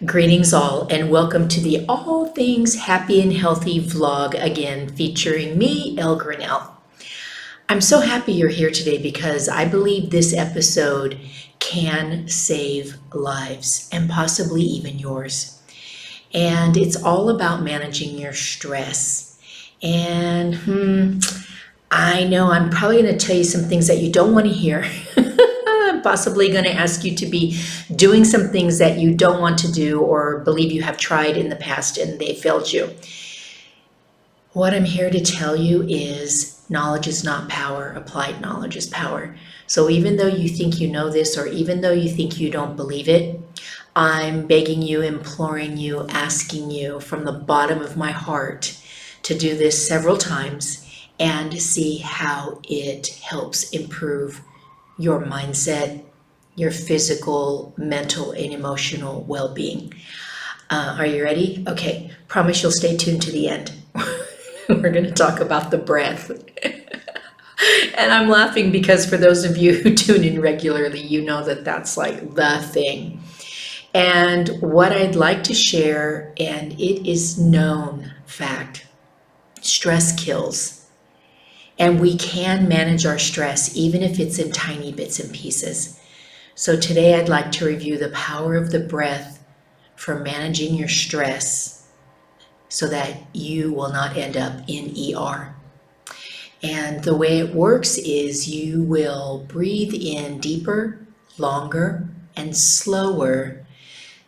Greetings all, and welcome to the All Things Happy and Healthy vlog again, featuring me, Elle Grinnell. I'm so happy you're here today because I believe this episode can save lives and possibly even yours. And it's all about managing your stress. And I know I'm probably going to tell you some things that you don't want to hear. I'm possibly going to ask you to be doing some things that you don't want to do or believe you have tried in the past and they failed you. What I'm here to tell you is knowledge is not power, applied knowledge is power. So even though you think you know this, or even though you think you don't believe it, I'm begging you, imploring you, asking you from the bottom of my heart to do this several times and see how it helps improve your mindset, your physical, mental, and emotional well-being. Are you ready? Okay, promise you'll stay tuned to the end. We're going to talk about the breath. And I'm laughing because for those of you who tune in regularly, you know that that's like the thing. And what I'd like to share, and it is known fact, stress kills. And we can manage our stress even if it's in tiny bits and pieces. So today I'd like to review the power of the breath for managing your stress so that you will not end up in ER. And the way it works is you will breathe in deeper, longer, and slower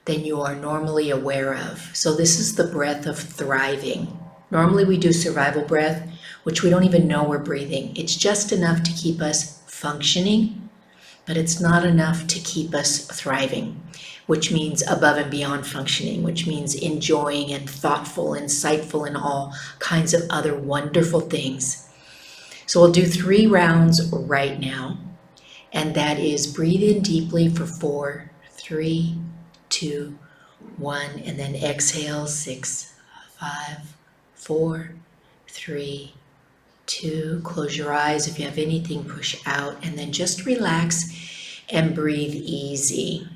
than you are normally aware of. So this is the breath of thriving. Normally we do survival breath, which we don't even know we're breathing. It's just enough to keep us functioning, but it's not enough to keep us thriving, which means above and beyond functioning, which means enjoying and thoughtful, insightful, and all kinds of other wonderful things. So we'll do 3 rounds right now, and that is breathe in deeply for 4, 3, 2, 1, and then exhale 6, 5, 4, 3, 2. Close your eyes. If you have anything, push out, and then just relax and breathe easy.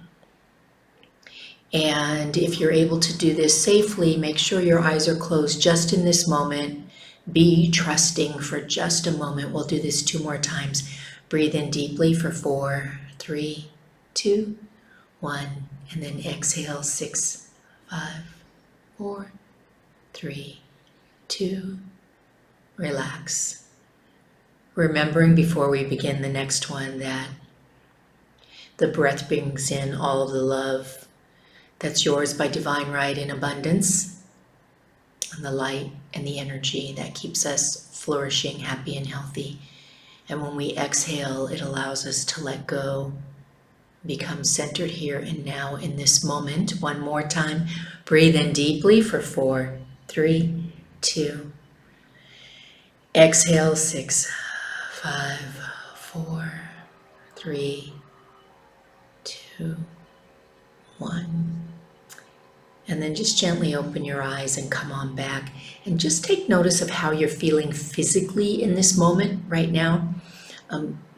And if you're able to do this safely, make sure your eyes are closed just in this moment. Be trusting for just a moment. We'll do this 2 more times. Breathe in deeply for 4, 3, 2, 1, and then exhale 6, 5, 4, 3, 2, relax. Remembering before we begin the next one that the breath brings in all of the love that's yours by divine right in abundance, and the light and the energy that keeps us flourishing, happy, and healthy. And when we exhale, it allows us to let go, become centered here and now in this moment. One more time. Breathe in deeply for 4, 3, 2. Exhale 6, 5, 4, 3, 2, 1. And then just gently open your eyes and come on back and just take notice of how you're feeling physically in this moment right now.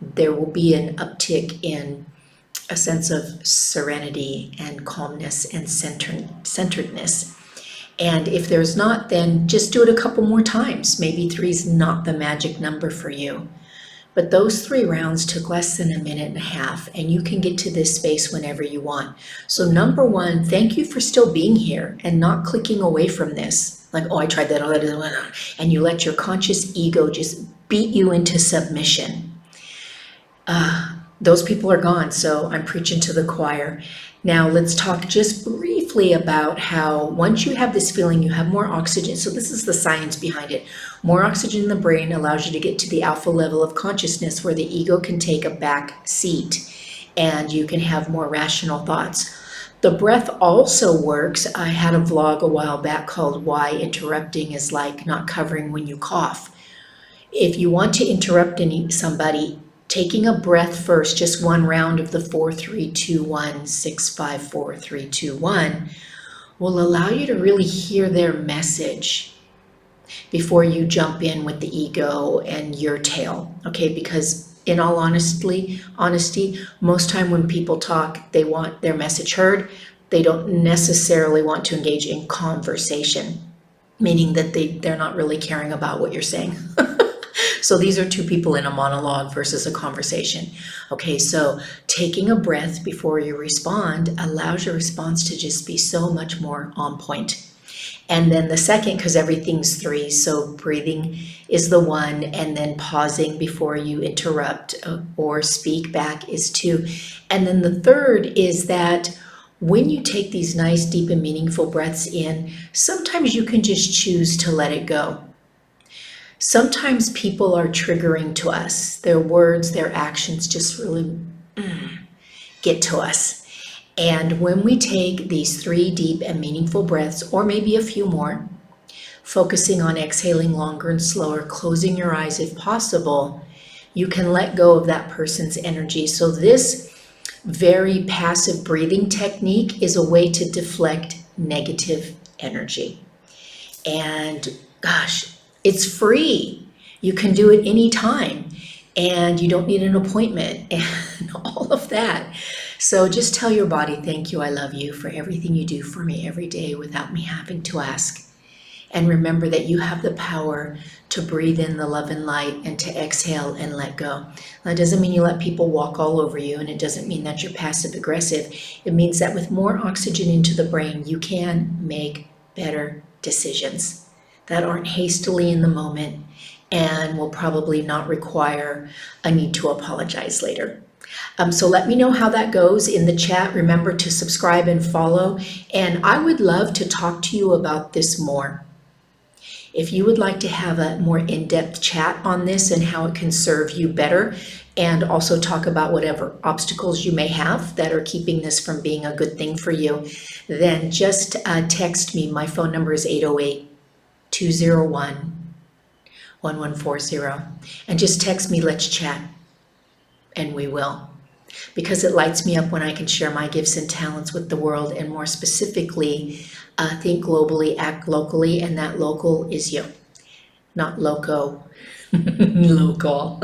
There will be an uptick in a sense of serenity and calmness and centeredness. And if there's not, then just do it a couple more times. Maybe 3 is not the magic number for you. But those 3 rounds took less than a minute and a half, and you can get to this space whenever you want. So number 1, thank you for still being here and not clicking away from this. Like, oh, I tried that, and you let your conscious ego just beat you into submission. Those people are gone, so I'm preaching to the choir. Now let's talk just briefly about how once you have this feeling, you have more oxygen. So this is the science behind it. More oxygen in the brain allows you to get to the alpha level of consciousness where the ego can take a back seat and you can have more rational thoughts. The breath also works. I had a vlog a while back called Why Interrupting is Like Not Covering When You Cough. If you want to interrupt somebody, taking a breath first, just 1 round of the 4, 3, 2, 1, 6, 5, 4, 3, 2, 1, will allow you to really hear their message before you jump in with the ego and your tail, okay? Because in all honesty, most time when people talk, they want their message heard, They don't necessarily want to engage in conversation, meaning that they're not really caring about what you're saying. So these are two people in a monologue versus a conversation. Okay, so taking a breath before you respond allows your response to just be so much more on point. And then the second, because everything's three, so breathing is the one, and then pausing before you interrupt or speak back is two. And then the third is that when you take these nice, deep, and meaningful breaths in, sometimes you can just choose to let it go. Sometimes people are triggering to us. Their words, their actions just really get to us. And when we take these 3 deep and meaningful breaths, or maybe a few more, focusing on exhaling longer and slower, closing your eyes if possible, you can let go of that person's energy. So this very passive breathing technique is a way to deflect negative energy. And gosh, it's free. You can do it anytime, and you don't need an appointment and all of that. So just tell your body, thank you, I love you for everything you do for me every day without me having to ask. And remember that you have the power to breathe in the love and light and to exhale and let go. That doesn't mean you let people walk all over you, and it doesn't mean that you're passive aggressive. It means that with more oxygen into the brain, you can make better decisions that aren't hastily in the moment and will probably not require a need to apologize later. So let me know how that goes in the chat. Remember to subscribe and follow, and I would love to talk to you about this more. If you would like to have a more in-depth chat on this and how it can serve you better, and also talk about whatever obstacles you may have that are keeping this from being a good thing for you, then just text me. My phone number is 808-201-1140. And just text me, let's chat, and we will. Because it lights me up when I can share my gifts and talents with the world, and more specifically, think globally, act locally, and that local is you, not loco, local.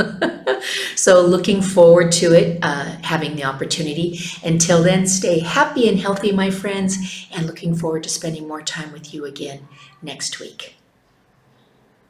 So looking forward to it, having the opportunity. Until then, stay happy and healthy, my friends, and looking forward to spending more time with you again next week.